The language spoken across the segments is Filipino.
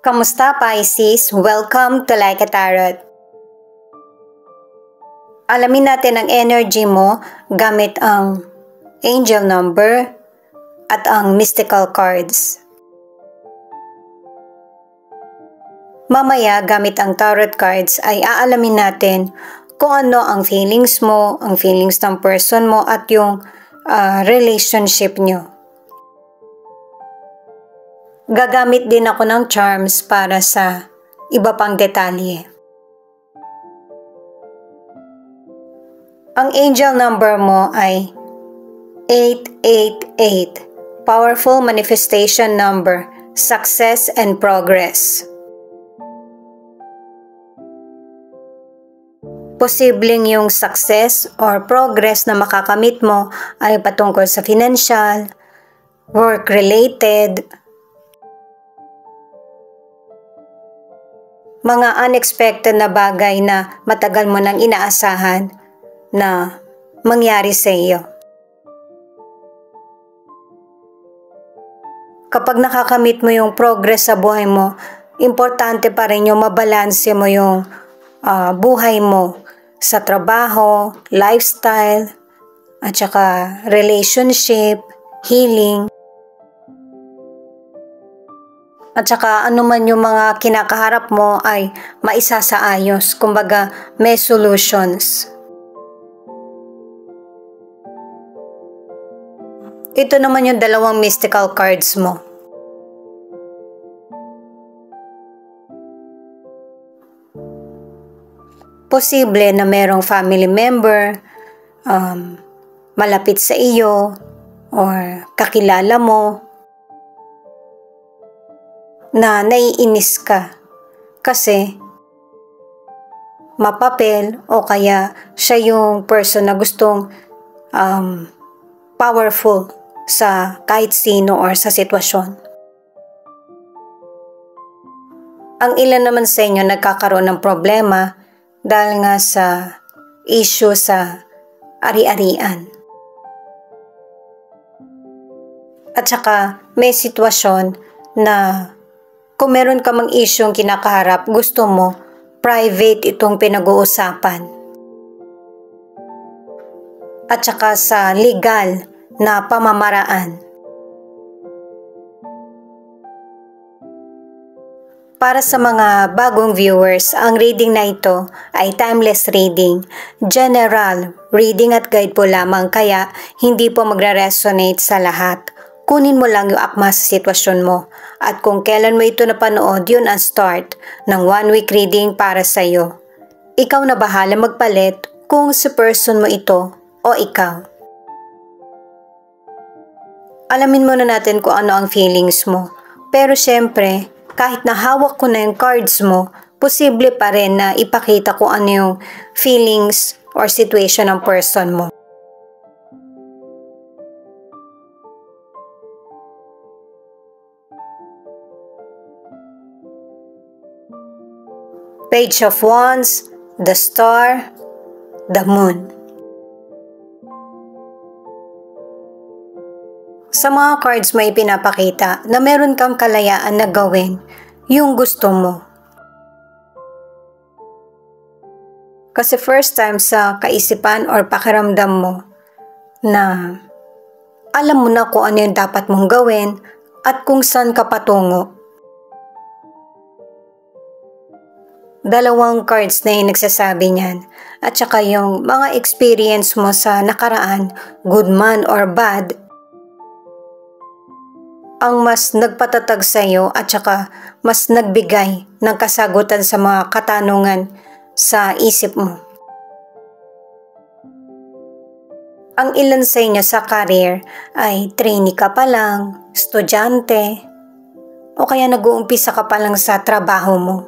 Kamusta Pisces? Welcome to Like a Tarot. Alamin natin ang energy mo gamit ang angel number at ang mystical cards. Mamaya gamit ang tarot cards ay aalamin natin kung ano ang feelings mo, ang feelings ng person mo at yung relationship nyo. Gagamit din ako ng charms para sa iba pang detalye. Ang angel number mo ay 888, powerful manifestation number, success and progress. Posibleng yung success or progress na makakamit mo ay patungkol sa financial, work-related, mga unexpected na bagay na matagal mo nang inaasahan na mangyari sa iyo. Kapag nakakamit mo yung progress sa buhay mo, importante pa rin yung mabalanse mo yung buhay mo sa trabaho, lifestyle, at saka relationship, healing, at saka ano man yung mga kinakaharap mo ay maisasaayos, kumbaga may solutions. Ito naman yung dalawang mystical cards mo. Posible na merong family member, malapit sa iyo, or kakilala mo, na naiinis ka kasi mapapel o kaya siya yung person na gustong powerful sa kahit sino or sa sitwasyon. Ang ilan naman sa inyo nagkakaroon ng problema dahil nga sa issue sa ari-arian. At saka may sitwasyon na kung meron ka mang isyong kinakaharap, gusto mo, private itong pinag-uusapan. At saka sa legal na pamamaraan. Para sa mga bagong viewers, ang reading na ito ay timeless reading, general reading at guide po lamang kaya hindi po magre-resonate sa lahat. Kunin mo lang yung akma sa sitwasyon mo at kung kailan mo ito napanood, yun ang start ng 1 week reading para sa iyo. Ikaw na bahala magpalit kung si person mo ito o ikaw. Alamin muna natin kung ano ang feelings mo. Pero syempre, kahit na hawak ko na yung cards mo, posible pa rin na ipakita ko ano yung feelings or situation ng person mo. Page of Wands, the Star, the Moon. Sa mga cards mo ipinapakita na meron kang kalayaan na gawin yung gusto mo. Kasi first time sa kaisipan or pakiramdam mo na alam mo na kung ano yung dapat mong gawin at kung saan ka patungo. Dalawang cards na yung nagsasabi niyan at saka yung mga experience mo sa nakaraan, good man or bad, ang mas nagpatatag sa iyo at saka mas nagbigay ng kasagutan sa mga katanungan sa isip mo. Ang ilan sa inyo sa career ay trainee ka pa lang, estudyante, o kaya nag-uumpisa ka pa lang sa trabaho mo.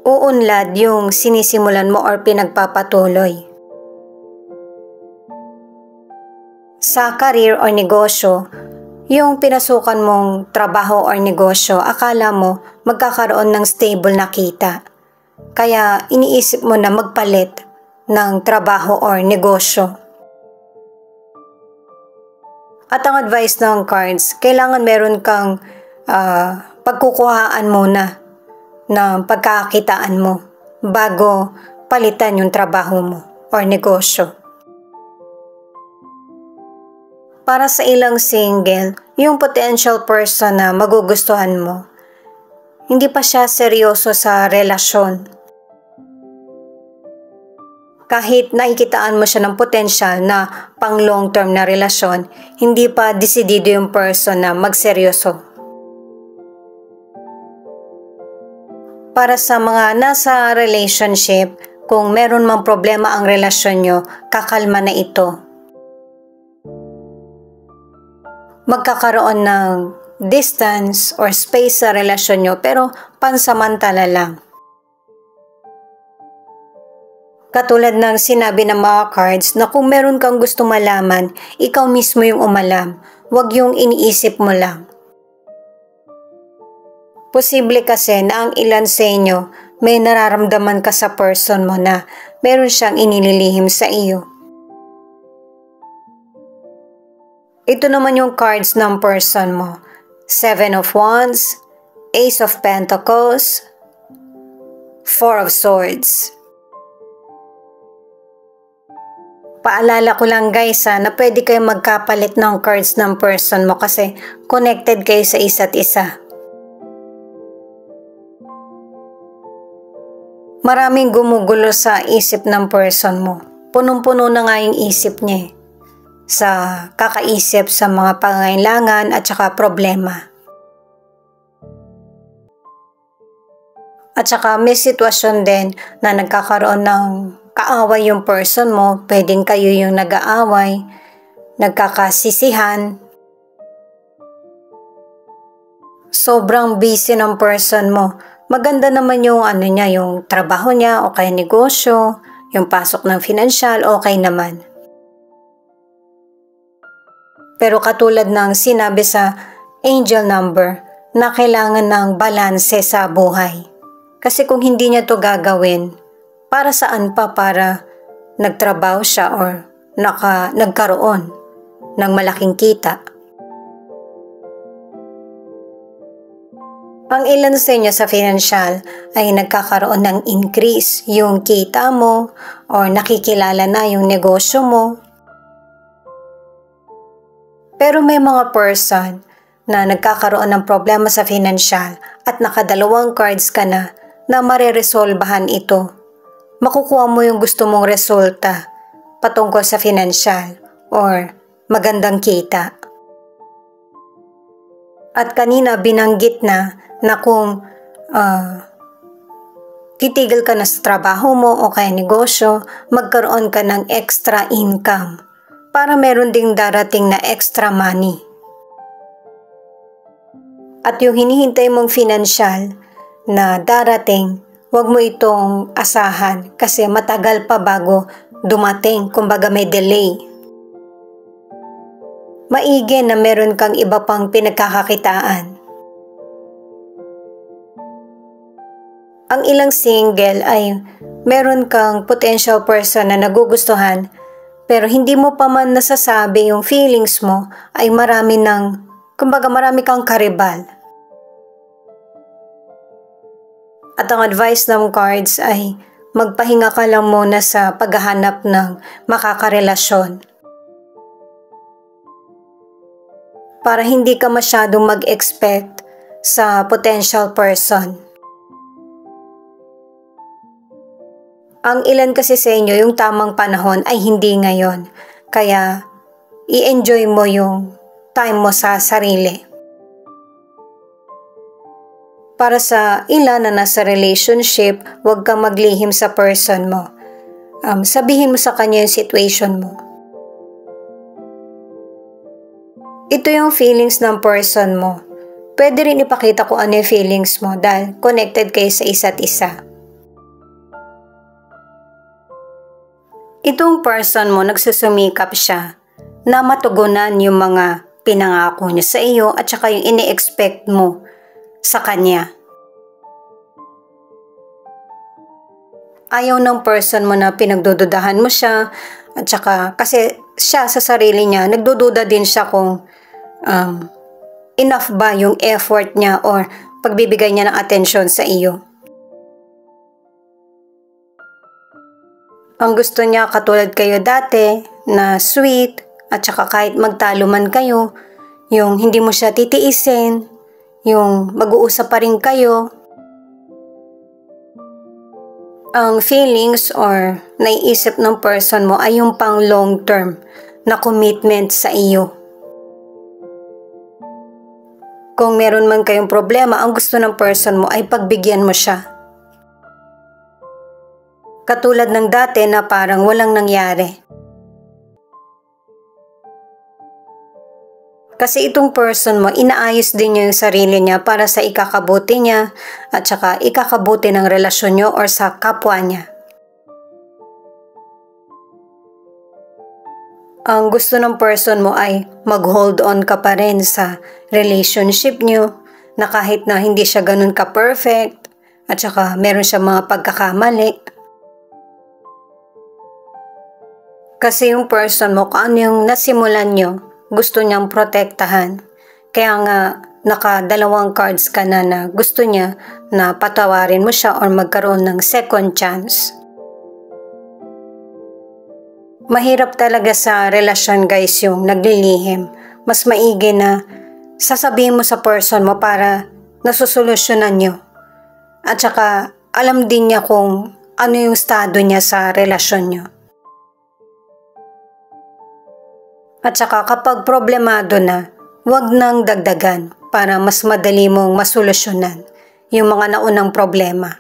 Uunlad yung sinisimulan mo or pinagpapatuloy. Sa career or negosyo, yung pinasukan mong trabaho or negosyo, akala mo magkakaroon ng stable na kita. Kaya iniisip mo na magpalit ng trabaho or negosyo. At ang advice ng cards, kailangan meron kang pagkukuhaan muna ng pagkakakitaan mo bago palitan yung trabaho mo or negosyo. Para sa ilang single, yung potential person na magugustuhan mo, hindi pa siya seryoso sa relasyon. Kahit nakikitaan mo siya ng potensyal na pang long-term na relasyon, hindi pa desidido yung person na magseryoso. Para sa mga nasa relationship, kung meron mang problema ang relasyon nyo, kakalma na ito. Magkakaroon ng distance or space sa relasyon nyo pero pansamantala lang. Katulad ng sinabi ng mga cards na kung meron kang gusto malaman, ikaw mismo yung umalam, wag yung iniisip mo lang. Posible kasi na ang ilan sa inyo may nararamdaman ka sa person mo na meron siyang inililihim sa iyo. Ito naman yung cards ng person mo. 7 of Wands, Ace of Pentacles, 4 of Swords. Paalala ko lang guys na pwede kayong magkapalit ng cards ng person mo kasi connected kayo sa isa't isa. Maraming gumugulo sa isip ng person mo. Punong-puno na nga yung isip niya sa kakaisip sa mga pangangailangan at saka problema. At saka may sitwasyon din na nagkakaroon ng kaaway yung person mo. Pwedeng kayo yung nag-aaway, nagkakasisihan. Sobrang busy ng person mo. Maganda naman yung yung trabaho niya o kaya negosyo, yung pasok ng financial, okay naman. Pero katulad ng sinabi sa angel number na kailangan ng balanse sa buhay. Kasi kung hindi niya to gagawin, para saan pa para nagtrabaho siya or nagkaroon ng malaking kita? Ang ilan sa inyo sa financial ay nagkakaroon ng increase yung kita mo or nakikilala na yung negosyo mo. Pero may mga person na nagkakaroon ng problema sa financial at nakadalawang cards ka na mareresolbahan ito. Makukuha mo yung gusto mong resulta patungkol sa financial or magandang kita. At kanina binanggit na kung titigil ka na sa trabaho mo o kaya negosyo, magkaroon ka ng extra income para meron ding darating na extra money. At yung hinihintay mong financial na darating, wag mo itong asahan kasi matagal pa bago dumating, kumbaga may delay. Maigi na meron kang iba pang pinagkakakitaan. Ang ilang single ay meron kang potential person na nagugustuhan pero hindi mo pa man nasasabi yung feelings mo ay marami kang karibal. At ang advice ng cards ay magpahinga ka lang muna sa paghahanap ng makakarelasyon. Para hindi ka masyadong mag-expect sa potential person. Ang ilan kasi sa inyo, yung tamang panahon ay hindi ngayon. Kaya, i-enjoy mo yung time mo sa sarili. Para sa ilan na nasa relationship, huwag kang maglihim sa person mo. Sabihin mo sa kanya yung situation mo. Ito yung feelings ng person mo. Pwede rin ipakita kung ano yung feelings mo dahil connected kayo sa isa't isa. Itong person mo, nagsusumikap siya na matugunan yung mga pinangako niya sa iyo at saka yung ini-expect mo sa kanya. Ayaw ng person mo na pinagdududahan mo siya at saka kasi siya sa sarili niya, nagdududa din siya kung enough ba yung effort niya or pagbibigay niya ng atensyon sa iyo. Ang gusto niya katulad kayo dati na sweet at saka kahit magtalo man kayo, yung hindi mo siya titiisin, yung mag-uusap pa rin kayo. Ang feelings or naiisip ng person mo ay yung pang long term na commitment sa iyo. Kung meron man kayong problema, ang gusto ng person mo ay pagbigyan mo siya. Katulad ng dati na parang walang nangyari. Kasi itong person mo, inaayos din niya yung sarili niya para sa ikakabuti niya at saka ikakabuti ng relasyon niyo or sa kapwa niya. Ang gusto ng person mo ay mag-hold on ka pa rin sa relationship niyo na kahit na hindi siya ganun ka-perfect at saka meron siya mga pagkakamali. Kasi yung person mo, kung ano yung nasimulan nyo, gusto niyang protektahan. Kaya nga, naka-2 cards ka na gusto niya na patawarin mo siya or magkaroon ng second chance. Mahirap talaga sa relasyon guys yung naglilihim. Mas maigi na sasabihin mo sa person mo para nasusolusyonan nyo. At saka, alam din niya kung ano yung estado niya sa relasyon nyo. At saka kapag problemado na, huwag nang dagdagan para mas madali mong masolusyonan yung mga naunang problema.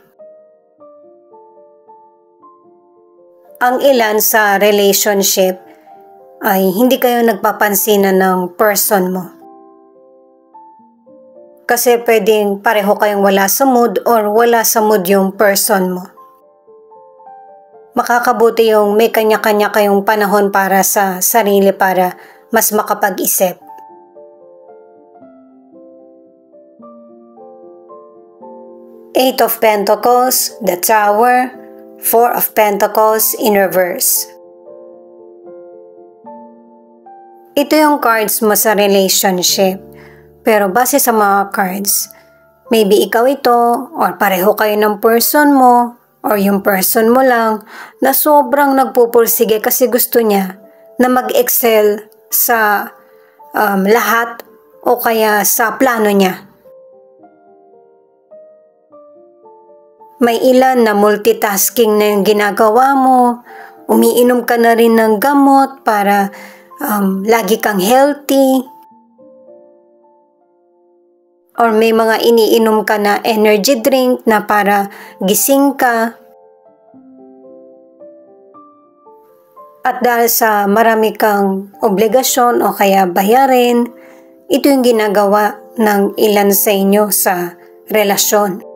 Ang ilan sa relationship ay hindi kayo nagpapansinan ng person mo. Kasi pwedeng pareho kayong wala sa mood or wala sa mood yung person mo. Makakabuti yung may kanya-kanya kayong panahon para sa sarili para mas makapag-isip. Eight of Pentacles, the Tower, Four of Pentacles in reverse. Ito yung cards mo sa relationship. Pero base sa mga cards, maybe ikaw ito or pareho kayo ng person mo or yung person mo lang na sobrang nagpupursige kasi gusto niya na mag-excel sa lahat o kaya sa plano niya. May ilan na multitasking na yung ginagawa mo, umiinom ka na rin ng gamot para lagi kang healthy, or may mga iniinom ka na energy drink na para gising ka. At dahil sa marami kang obligasyon o kaya bayarin, ito yung ginagawa ng ilan sa inyo sa relasyon.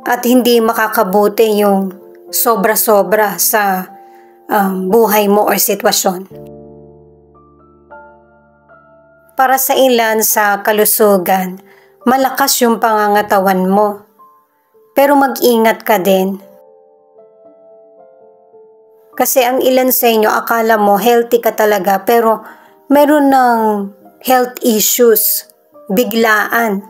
At hindi makakabuti yung sobra-sobra sa buhay mo or sitwasyon. Para sa ilan sa kalusugan, malakas yung pangangatawan mo. Pero mag-ingat ka din. Kasi ang ilan sa inyo akala mo healthy ka talaga pero meron ng health issues, biglaan.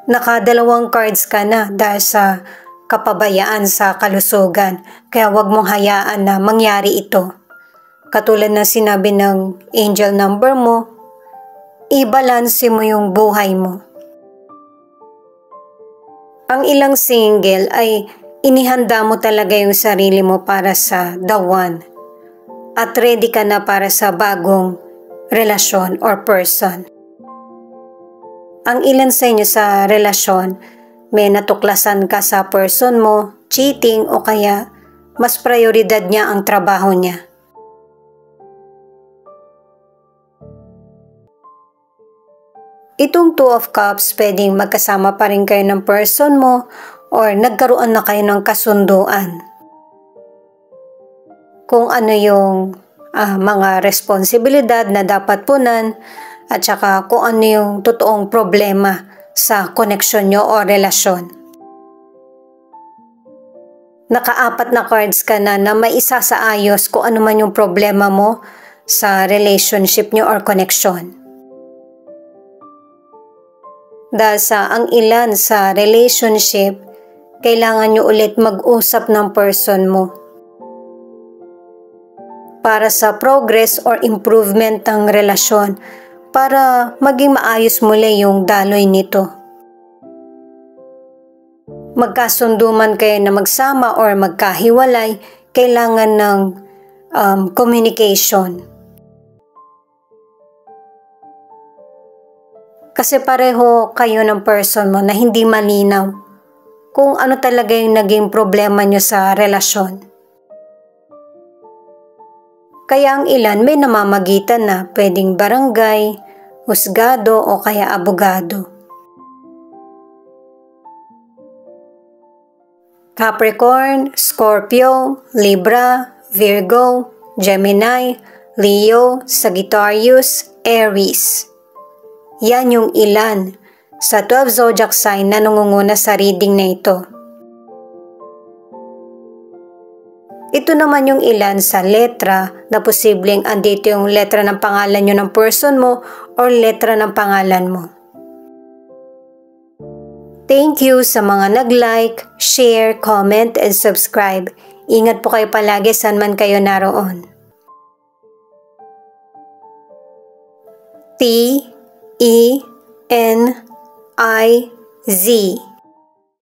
Naka-2 cards ka na dahil sa kapabayaan sa kalusugan. Kaya wag mong hayaan na mangyari ito. Katulad ng sinabi ng angel number mo, i-balanse mo yung buhay mo. Ang ilang single ay inihanda mo talaga yung sarili mo para sa the one. At ready ka na para sa bagong relasyon or person. Ang ilan sa inyo sa relasyon, may natuklasan ka sa person mo, cheating o kaya mas prioridad niya ang trabaho niya. Itong Two of Cups, pwedeng magkasama pa rin kayo ng person mo or nagkaroon na kayo ng kasunduan. Kung ano yung mga responsibilidad na dapat punan at saka kung ano yung totoong problema sa koneksyon nyo o relasyon. Naka-4 na cards ka na may isasaayos kung ano man yung problema mo sa relationship nyo or connection. Dahil sa ang ilan sa relationship, kailangan nyo ulit mag-usap ng person mo para sa progress or improvement ng relasyon, para maging maayos muli yung daloy nito. Magkasundo man kayo na magsama or magkahiwalay, kailangan ng communication. Kasi pareho kayo ng person mo na hindi malinaw kung ano talaga yung naging problema nyo sa relasyon. Kaya ang ilan may namamagitan na, pwedeng barangay, husgado o kaya abogado. Capricorn, Scorpio, Libra, Virgo, Gemini, Leo, Sagittarius, Aries. Yan yung ilan sa 12 zodiac sign na nangunguna sa reading na ito. Ito naman yung ilan sa letra na posibleng andito yung letra ng pangalan nyo ng person mo or letra ng pangalan mo. Thank you sa mga nag-like, share, comment, and subscribe. Ingat po kayo palagi saan man kayo naroon. TENIZ